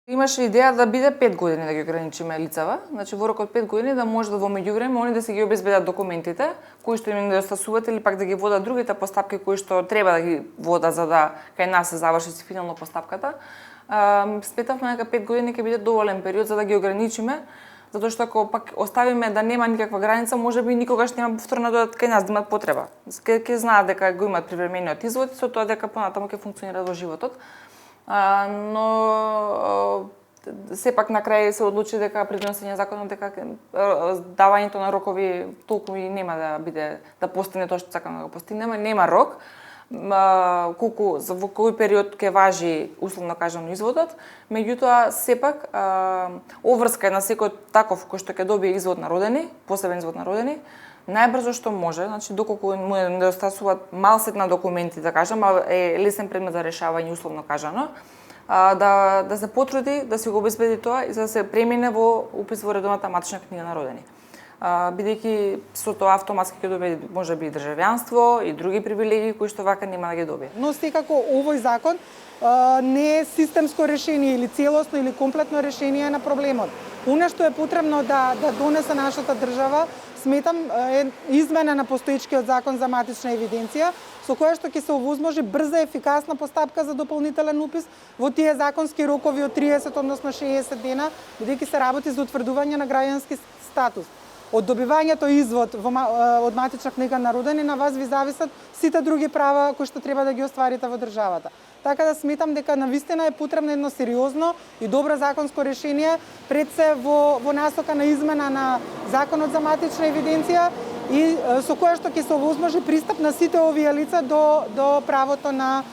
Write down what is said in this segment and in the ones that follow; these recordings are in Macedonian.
Имаше идеја да биде 5 години да ги ограничиме лицава, значи во рок од 5 години да може да во меѓувреме они да се ги обезбедат документите кои што им недостасуваат или пак да ги водат другите постапки кои што треба да ги водат за да кај нас се заврши финално постапката. Сметавме дека 5 години ќе биде доволен период за да ги ограничиме, затоа што ако пак оставиме да нема никаква граница, можеби никогаш нема повторно да дојдат кај нас да имат потреба. Ќе знаат дека го имаат привремениот извод и со тоа дека понатаму ќе функционираат во животот. Но сепак на крај се одлучи дека при донесење законот дека давањето на рокови толку и нема да биде да постигне тоа што сакаме да го постигнеме, нема рок. Колку во кој период ќе важи условно кажано изводот, меѓутоа сепак обврска на секој таков кој што ќе добие извод на родени, посебен извод на родени, најбрзо што може, значи доколку му недостасуваат малсет на документи, да кажам, е лесен предмет за решавање условно кажано, да се потруди да се го обезбеди тоа и за да се премине во упис во редовната матична книга на родени. Бидејќи со тоа автоматски ќе добие можеби и државјанство и други привилегии кои што вака нема да ги добие. Но секако овој закон не е системско решение или целосно или комплетно решение на проблемот. Она што е потребно да донесе нашата држава, сметам, е измена на постоечкиот закон за матична евиденција, со која што ќе се овозможи брза и ефикасна постапка за дополнителен упис во тие законски рокови од 30, односно 60 дена, бидејќи се работи за утврдување на граѓански статус. Од добивањето извод од матична книга на родени на вас ви зависат сите други права кои што треба да ги остварите во државата. Така да сметам дека навистина е потребно едно сериозно и добро законско решение пред се во насока на измена на законот за матична евиденција и со која што ќе се овозможи пристап на сите овие лица до правото на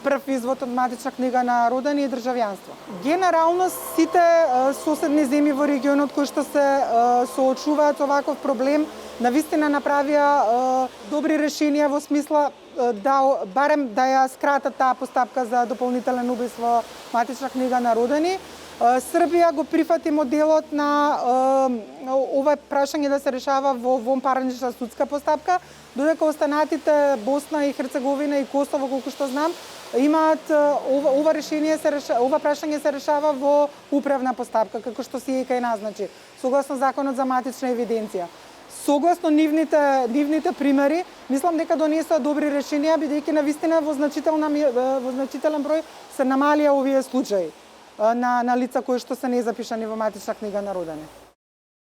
прв извод од матична книга на родени и државјанство. Генерално сите соседни земји во регионот кои што се соочуваат со ваков проблем навистина направија добри решенија во смисла барем да ја скратат таа постапка за дополнителен упис во матична книга на родени. Србија го прифати моделот на ова прашање да се решава во вонпаранична судска постапка, додека останатите Босна и Херцеговина и Косово, колку што знам, имаат ова прашање се решава во управна постапка, како што си е кај нас, значи, согласно законот за матична евиденција. Согласно нивните примери, мислам дека донесоа добри решенија, бидејќи навистина во значителен број се намалија овие случаи на лица кои што се незапишани во матична книга на родени.